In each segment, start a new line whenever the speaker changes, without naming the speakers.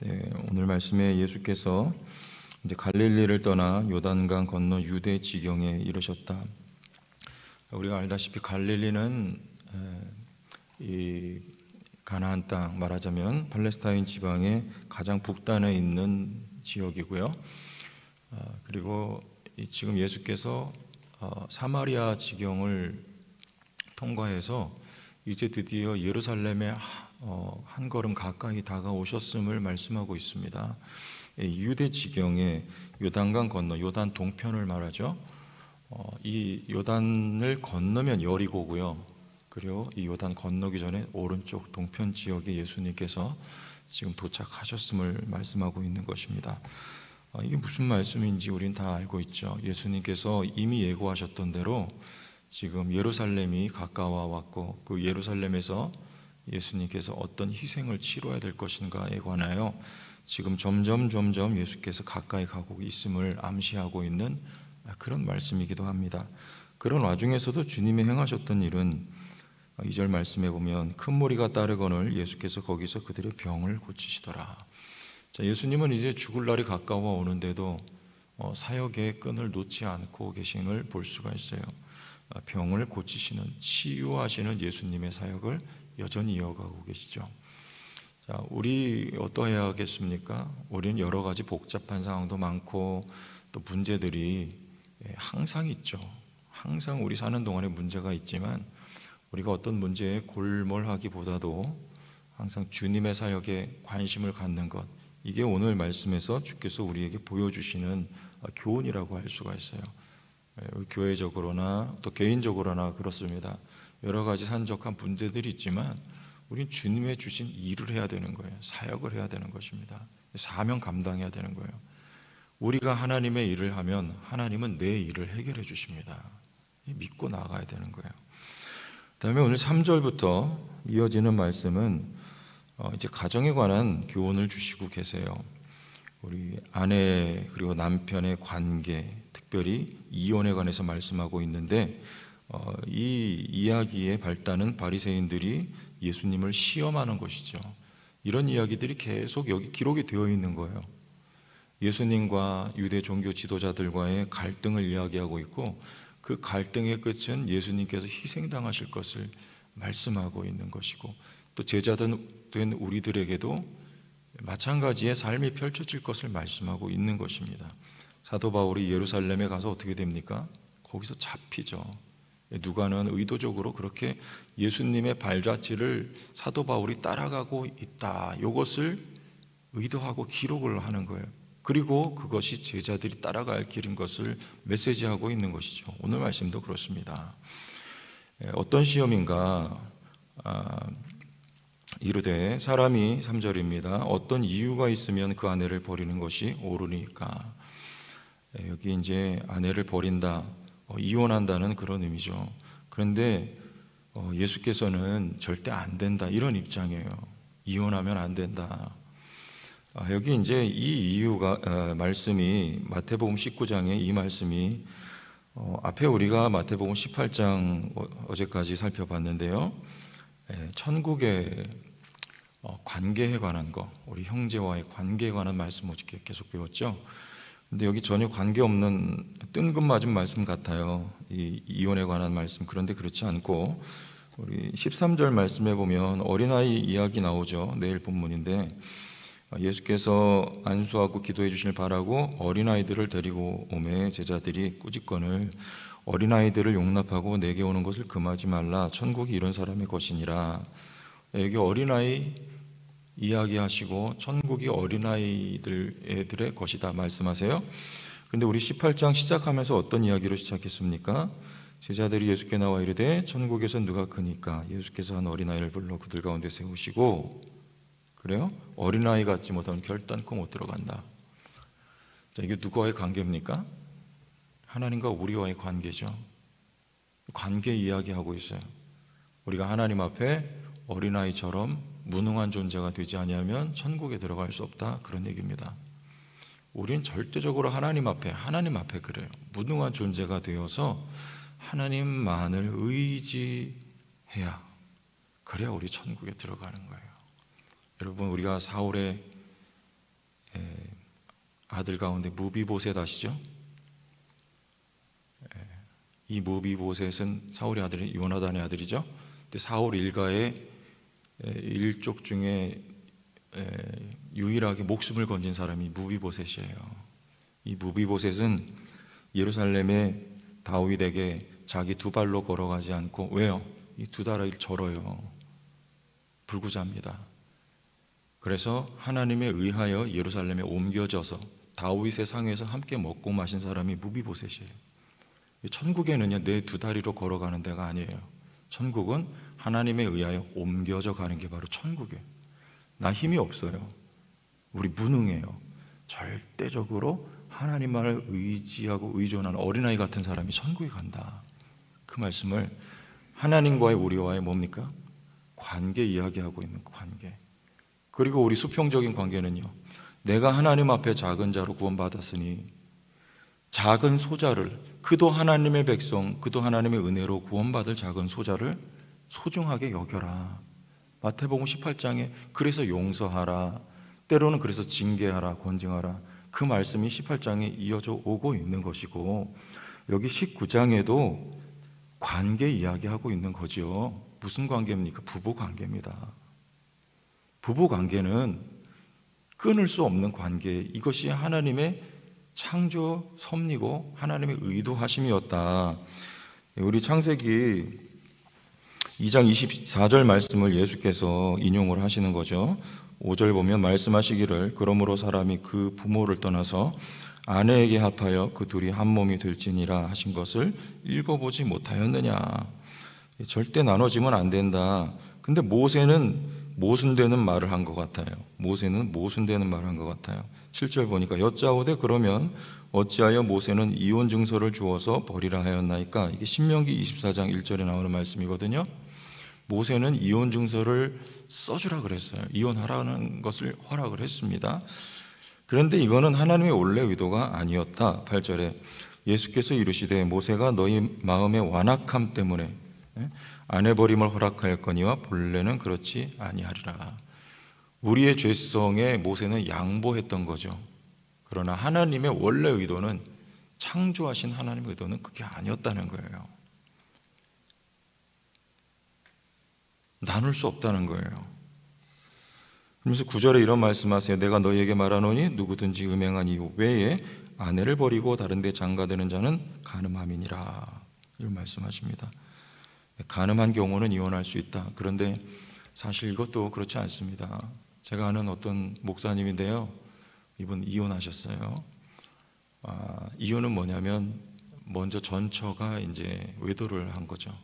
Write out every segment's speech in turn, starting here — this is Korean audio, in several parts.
네, 오늘 말씀에 예수께서 이제 갈릴리를 떠나 요단강 건너 유대 지경에 이르셨다. 우리가 알다시피 갈릴리는 이 가나안 땅, 말하자면 팔레스타인 지방의 가장 북단에 있는 지역이고요. 그리고 지금 예수께서 사마리아 지경을 통과해서 이제 드디어 예루살렘에 한 걸음 가까이 다가오셨음을 말씀하고 있습니다. 유대 지경의 요단강 건너, 요단 동편을 말하죠. 이 요단을 건너면 여리고고요. 그리고 이 요단 건너기 전에 오른쪽 동편 지역에 예수님께서 지금 도착하셨음을 말씀하고 있는 것입니다. 이게 무슨 말씀인지 우리는 다 알고 있죠. 예수님께서 이미 예고하셨던 대로 지금 예루살렘이 가까워 왔고, 그 예루살렘에서 예수님께서 어떤 희생을 치러야 될 것인가에 관하여 지금 점점 예수께서 가까이 가고 있음을 암시하고 있는 그런 말씀이기도 합니다. 그런 와중에서도 주님이 행하셨던 일은 2절 말씀에 보면 큰 무리가 따르거늘 예수께서 거기서 그들의 병을 고치시더라. 자, 예수님은 이제 죽을 날이 가까워 오는데도 사역의 끈을 놓지 않고 계심을 볼 수가 있어요. 병을 고치시는, 치유하시는 예수님의 사역을 여전히 이어가고 계시죠. 자, 우리 어떠해야겠습니까? 우리는 여러 가지 복잡한 상황도 많고 또 문제들이 항상 있죠. 항상 우리 사는 동안에 문제가 있지만 우리가 어떤 문제에 골몰하기보다도 항상 주님의 사역에 관심을 갖는 것, 이게 오늘 말씀에서 주께서 우리에게 보여주시는 교훈이라고 할 수가 있어요. 교회적으로나 또 개인적으로나 그렇습니다. 여러 가지 산적한 문제들이 있지만 우리는 주님의 주신 일을 해야 되는 거예요. 사역을 해야 되는 것입니다. 사명 감당해야 되는 거예요. 우리가 하나님의 일을 하면 하나님은 내 일을 해결해 주십니다. 믿고 나가야 되는 거예요. 그다음에 오늘 3절부터 이어지는 말씀은 이제 가정에 관한 교훈을 주시고 계세요. 우리 아내 그리고 남편의 관계, 특별히 이혼에 관해서 말씀하고 있는데 이 이야기의 발단은 바리새인들이 예수님을 시험하는 것이죠. 이런 이야기들이 계속 여기 기록이 되어 있는 거예요. 예수님과 유대 종교 지도자들과의 갈등을 이야기하고 있고, 그 갈등의 끝은 예수님께서 희생당하실 것을 말씀하고 있는 것이고, 또 제자된 우리들에게도 마찬가지의 삶이 펼쳐질 것을 말씀하고 있는 것입니다. 사도 바울이 예루살렘에 가서 어떻게 됩니까? 거기서 잡히죠. 누가는 의도적으로 그렇게 예수님의 발자취를 사도 바울이 따라가고 있다, 이것을 의도하고 기록을 하는 거예요. 그리고 그것이 제자들이 따라갈 길인 것을 메시지하고 있는 것이죠. 오늘 말씀도 그렇습니다. 어떤 시험인가? 이르되 사람이 3절입니다. 어떤 이유가 있으면 그 아내를 버리는 것이 옳으니까. 여기 이제 아내를 버린다, 이혼한다는 그런 의미죠. 그런데 예수께서는 절대 안 된다, 이런 입장이에요. 이혼하면 안 된다. 여기 이제 이 이유가 말씀이 마태복음 19장에 이 말씀이 앞에 우리가 마태복음 18장 어제까지 살펴봤는데요. 천국의 관계에 관한 거, 우리 형제와의 관계에 관한 말씀 어저께 계속 배웠죠. 근데 여기 전혀 관계없는 뜬금맞은 말씀 같아요. 이 이혼에 관한 말씀. 그런데 그렇지 않고 우리 13절 말씀에 보면 어린아이 이야기 나오죠. 내일 본문인데 예수께서 안수하고 기도해 주시길 바라고 어린아이들을 데리고 오매 제자들이 꾸짖거늘 어린아이들을 용납하고 내게 오는 것을 금하지 말라. 천국이 이런 사람의 것이니라. 여기 어린아이 이야기하시고 천국이 어린아이들의 것이다 말씀하세요. 그런데 우리 18장 시작하면서 어떤 이야기로 시작했습니까? 제자들이 예수께 나와 이르되 천국에서 누가 크니까? 예수께서 한 어린아이를 불러 그들 가운데 세우시고, 그래요? 어린아이 같지 못하면 결단코 못 들어간다. 자, 이게 누구와의 관계입니까? 하나님과 우리와의 관계죠. 관계 이야기하고 있어요. 우리가 하나님 앞에 어린아이처럼 무능한 존재가 되지 아니하면 천국에 들어갈 수 없다, 그런 얘기입니다. 우리는 절대적으로 하나님 앞에 그래요. 무능한 존재가 되어서 하나님만을 의지해야, 그래야 우리 천국에 들어가는 거예요. 여러분, 우리가 사울의 아들 가운데 무비보셋 아시죠? 이 무비보셋은 사울의 아들이 요나단의 아들이죠. 근데 사울 일가의 일족 중에 유일하게 목숨을 건진 사람이 무비보셋이에요. 이 무비보셋은 예루살렘의 다윗에게 자기 두 발로 걸어가지 않고, 왜요? 이 두 다리를 절어요. 불구자입니다. 그래서 하나님에 의하여 예루살렘에 옮겨져서 다윗의 상에서 함께 먹고 마신 사람이 무비보셋이에요. 천국에는요, 내 두 다리로 걸어가는 데가 아니에요. 천국은 하나님에 의하여 옮겨져 가는 게 바로 천국이에요. 나 힘이 없어요. 우리 무능해요. 절대적으로 하나님만을 의지하고 의존하는 어린아이 같은 사람이 천국에 간다. 그 말씀을 하나님과의 우리와의 뭡니까? 관계 이야기하고 있는 관계. 그리고 우리 수평적인 관계는요, 내가 하나님 앞에 작은 자로 구원받았으니 작은 소자를, 그도 하나님의 백성, 그도 하나님의 은혜로 구원받을 작은 소자를 소중하게 여겨라. 마태복음 18장에 그래서 용서하라, 때로는 그래서 징계하라, 권징하라, 그 말씀이 18장에 이어져 오고 있는 것이고, 여기 19장에도 관계 이야기하고 있는 거죠. 무슨 관계입니까? 부부 관계입니다. 부부 관계는 끊을 수 없는 관계, 이것이 하나님의 창조 섭리고 하나님의 의도하심이었다. 우리 창세기 2장 24절 말씀을 예수께서 인용을 하시는 거죠. 5절 보면 말씀하시기를 그러므로 사람이 그 부모를 떠나서 아내에게 합하여 그 둘이 한 몸이 될지니라 하신 것을 읽어보지 못하였느냐. 절대 나눠지면 안 된다. 근데 모세는 모순되는 말을 한 것 같아요. 모세는 모순되는 말을 한 것 같아요. 7절 보니까 여짜오되 그러면 어찌하여 모세는 이혼 증서를 주어서 버리라 하였나이까. 이게 신명기 24장 1절에 나오는 말씀이거든요. 모세는 이혼 증서를 써주라 그랬어요. 이혼하라는 것을 허락을 했습니다. 그런데 이거는 하나님의 원래 의도가 아니었다. 8절에 예수께서 이르시되 모세가 너희 마음의 완악함 때문에 아내 버림을 허락하였거니와 본래는 그렇지 아니하리라. 우리의 죄성에 모세는 양보했던 거죠. 그러나 하나님의 원래 의도는, 창조하신 하나님의 의도는 그게 아니었다는 거예요. 나눌 수 없다는 거예요. 그러면서 9절에 이런 말씀하세요. 내가 너희에게 말하노니 누구든지 음행한 이후 외에 아내를 버리고 다른 데 장가드는 자는 간음함이니라. 이런 말씀하십니다. 간음한 경우는 이혼할 수 있다. 그런데 사실 이것도 그렇지 않습니다. 제가 아는 어떤 목사님인데요, 이분 이혼하셨어요. 이혼은 뭐냐면 먼저 전처가 이제 외도를 한 거죠.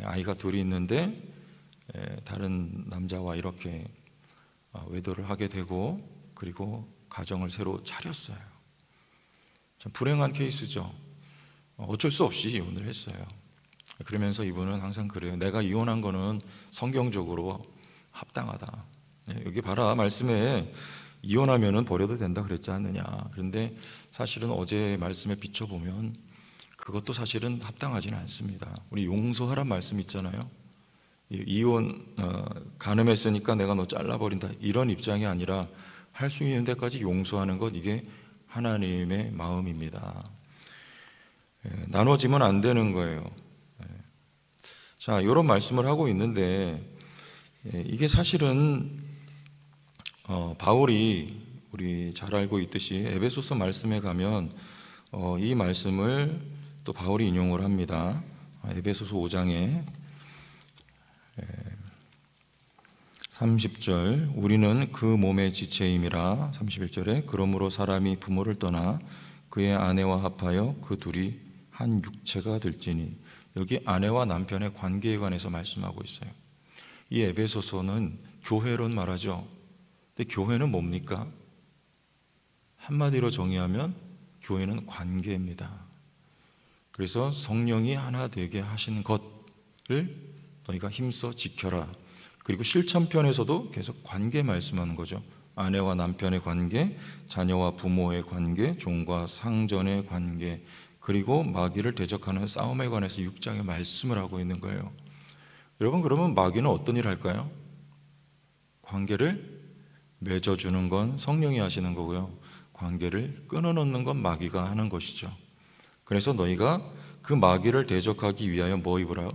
아이가 둘이 있는데 다른 남자와 이렇게 외도를 하게 되고, 그리고 가정을 새로 차렸어요. 참 불행한 케이스죠. 어쩔 수 없이 이혼을 했어요. 그러면서 이분은 항상 그래요. 내가 이혼한 거는 성경적으로 합당하다. 여기 봐라, 말씀에 이혼하면은 버려도 된다 그랬지 않느냐. 그런데 사실은 어제 말씀에 비춰보면 그것도 사실은 합당하지는 않습니다. 우리 용서하란 말씀 있잖아요. 이혼 간음했으니까 내가 너 잘라버린다, 이런 입장이 아니라 할 수 있는 데까지 용서하는 것, 이게 하나님의 마음입니다. 나눠지면 안 되는 거예요. 자, 이런 말씀을 하고 있는데 이게 사실은 바울이 우리 잘 알고 있듯이 에베소서 말씀에 가면 이 말씀을 또 바울이 인용을 합니다. 에베소서 5장에 30절 우리는 그 몸의 지체임이라. 31절에 그러므로 사람이 부모를 떠나 그의 아내와 합하여 그 둘이 한 육체가 될지니. 여기 아내와 남편의 관계에 관해서 말씀하고 있어요. 이 에베소서는 교회론 말하죠. 근데 교회는 뭡니까? 한마디로 정의하면 교회는 관계입니다. 그래서 성령이 하나 되게 하신 것을 너희가 힘써 지켜라. 그리고 실천편에서도 계속 관계 말씀하는 거죠. 아내와 남편의 관계, 자녀와 부모의 관계, 종과 상전의 관계, 그리고 마귀를 대적하는 싸움에 관해서 6장에 말씀을 하고 있는 거예요. 여러분, 그러면 마귀는 어떤 일을 할까요? 관계를 맺어주는 건 성령이 하시는 거고요. 관계를 끊어놓는 건 마귀가 하는 것이죠. 그래서 너희가 그 마귀를 대적하기 위하여 뭐 입으라?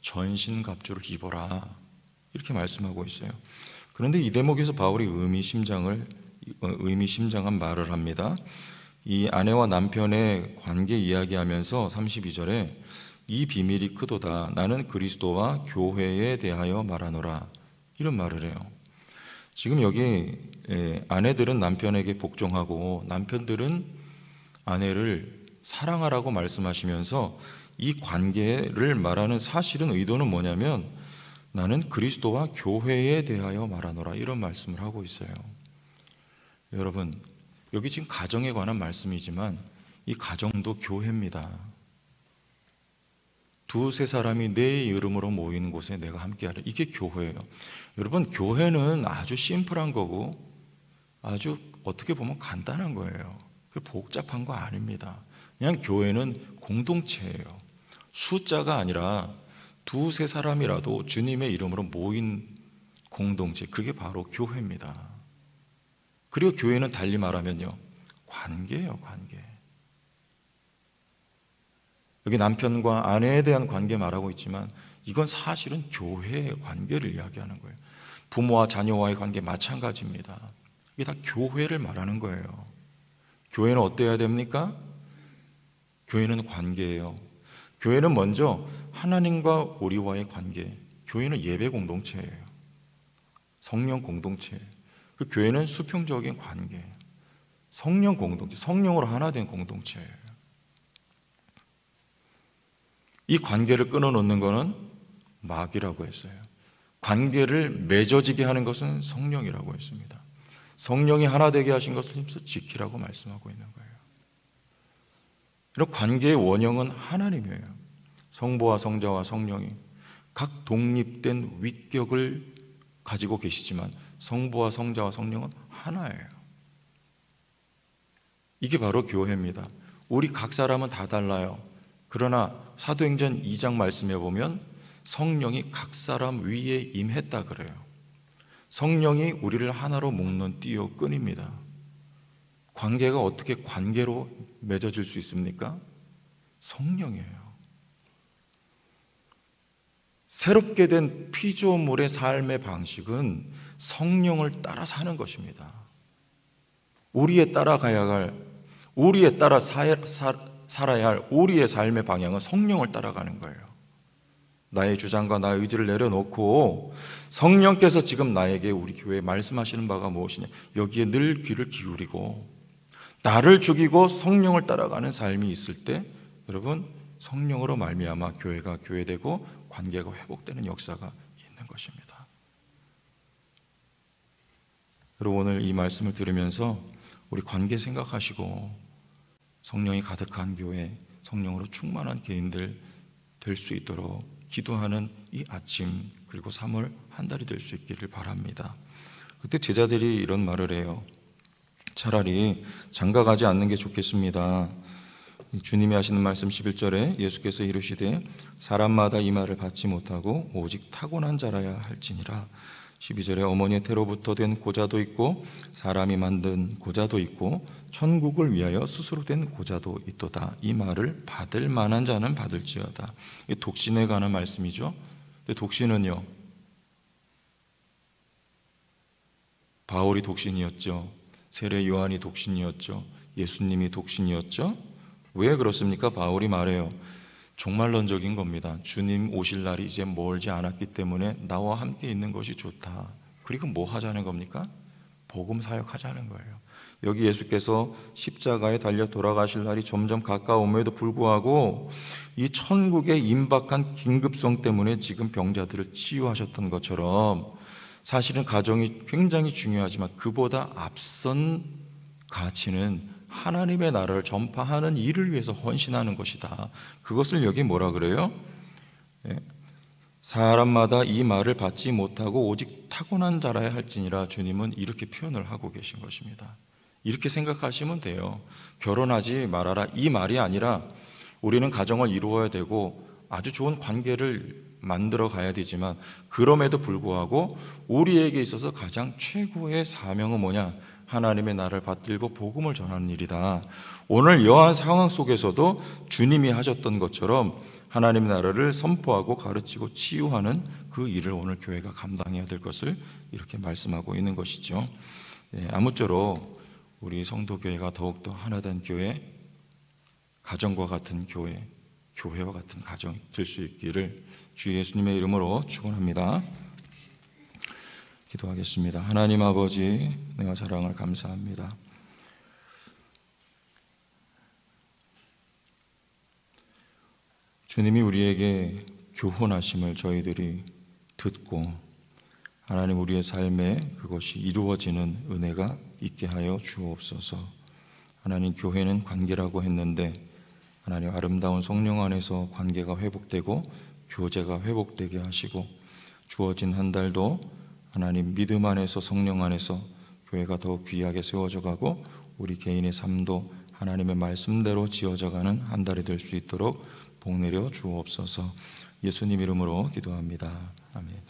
전신갑주를 입어라, 이렇게 말씀하고 있어요. 그런데 이 대목에서 바울이 의미심장한 말을 합니다. 이 아내와 남편의 관계 이야기하면서 32절에 이 비밀이 크도다, 나는 그리스도와 교회에 대하여 말하노라, 이런 말을 해요. 지금 여기 아내들은 남편에게 복종하고 남편들은 아내를 사랑하라고 말씀하시면서 이 관계를 말하는 사실은 의도는 뭐냐면 나는 그리스도와 교회에 대하여 말하노라, 이런 말씀을 하고 있어요. 여러분, 여기 지금 가정에 관한 말씀이지만 이 가정도 교회입니다. 두세 사람이 내 이름으로 모이는 곳에 내가 함께하라, 이게 교회예요. 여러분, 교회는 아주 심플한 거고 아주 어떻게 보면 간단한 거예요. 복잡한 거 아닙니다. 그냥 교회는 공동체예요. 숫자가 아니라 두세 사람이라도 주님의 이름으로 모인 공동체, 그게 바로 교회입니다. 그리고 교회는 달리 말하면요, 관계예요, 관계. 여기 남편과 아내에 대한 관계 말하고 있지만 이건 사실은 교회의 관계를 이야기하는 거예요. 부모와 자녀와의 관계 마찬가지입니다. 이게 다 교회를 말하는 거예요. 교회는 어때야 됩니까? 교회는 관계예요. 교회는 먼저 하나님과 우리와의 관계, 교회는 예배 공동체예요. 성령 공동체. 그 교회는 수평적인 관계, 성령 공동체, 성령으로 하나 된 공동체예요. 이 관계를 끊어놓는 것은 마귀라고 했어요. 관계를 맺어지게 하는 것은 성령이라고 했습니다. 성령이 하나 되게 하신 것을 힘써 지키라고 말씀하고 있는 거예요. 이런 관계의 원형은 하나님이에요. 성부와 성자와 성령이 각 독립된 위격을 가지고 계시지만 성부와 성자와 성령은 하나예요. 이게 바로 교회입니다. 우리 각 사람은 다 달라요. 그러나 사도행전 2장 말씀에 보면 성령이 각 사람 위에 임했다 그래요. 성령이 우리를 하나로 묶는 띠요 끈입니다. 관계가 어떻게 관계로 맺어질 수 있습니까? 성령이에요. 새롭게 된 피조물의 삶의 방식은 성령을 따라 사는 것입니다. 우리에 따라가야 할, 우리에 따라 살아야 할 우리의 삶의 방향은 성령을 따라가는 거예요. 나의 주장과 나의 의지를 내려놓고 성령께서 지금 나에게 우리 교회에 말씀하시는 바가 무엇이냐, 여기에 늘 귀를 기울이고 나를 죽이고 성령을 따라가는 삶이 있을 때 여러분, 성령으로 말미암아 교회가 교회되고 관계가 회복되는 역사가 있는 것입니다. 여러분, 오늘 이 말씀을 들으면서 우리 관계 생각하시고 성령이 가득한 교회, 성령으로 충만한 개인들 될 수 있도록 기도하는 이 아침, 그리고 3월 한 달이 될 수 있기를 바랍니다. 그때 제자들이 이런 말을 해요. 차라리 장가가지 않는 게 좋겠습니다. 주님이 하시는 말씀 11절에 예수께서 이르시되 사람마다 이 말을 받지 못하고 오직 타고난 자라야 할지니라. 12절에 어머니의 태로부터 된 고자도 있고 사람이 만든 고자도 있고 천국을 위하여 스스로 된 고자도 있도다. 이 말을 받을 만한 자는 받을지어다. 이 독신에 관한 말씀이죠. 근데 독신은요, 바울이 독신이었죠. 세례 요한이 독신이었죠. 예수님이 독신이었죠. 왜 그렇습니까? 바울이 말해요. 종말론적인 겁니다. 주님 오실 날이 이제 멀지 않았기 때문에 나와 함께 있는 것이 좋다. 그리고 뭐 하자는 겁니까? 복음 사역하자는 거예요. 여기 예수께서 십자가에 달려 돌아가실 날이 점점 가까움에도 불구하고 이 천국의 임박한 긴급성 때문에 지금 병자들을 치유하셨던 것처럼 사실은 가정이 굉장히 중요하지만 그보다 앞선 가치는 하나님의 나라를 전파하는 일을 위해서 헌신하는 것이다. 그것을 여기 뭐라 그래요? 사람마다 이 말을 받지 못하고 오직 타고난 자라야 할지니라. 주님은 이렇게 표현을 하고 계신 것입니다. 이렇게 생각하시면 돼요. 결혼하지 말아라, 이 말이 아니라 우리는 가정을 이루어야 되고 아주 좋은 관계를 만들어 가야 되지만 그럼에도 불구하고 우리에게 있어서 가장 최고의 사명은 뭐냐? 하나님의 나라를 받들고 복음을 전하는 일이다. 오늘 이러한 상황 속에서도 주님이 하셨던 것처럼 하나님의 나라를 선포하고 가르치고 치유하는 그 일을 오늘 교회가 감당해야 될 것을 이렇게 말씀하고 있는 것이죠. 아무쪼록 우리 성도교회가 더욱더 하나된 교회, 가정과 같은 교회, 교회와 같은 가정이 될 수 있기를 주 예수님의 이름으로 축원합니다. 기도하겠습니다. 하나님 아버지, 내가 사랑을 감사합니다. 주님이 우리에게 교훈하심을 저희들이 듣고 하나님 우리의 삶에 그것이 이루어지는 은혜가 있게 하여 주옵소서. 하나님 교회는 관계라고 했는데 하나님 아름다운 성령 안에서 관계가 회복되고 교제가 회복되게 하시고 주어진 한 달도 하나님 믿음 안에서 성령 안에서 교회가 더욱 귀하게 세워져 가고 우리 개인의 삶도 하나님의 말씀대로 지어져 가는 한 달이 될 수 있도록 복 내려 주옵소서. 예수님 이름으로 기도합니다. 아멘.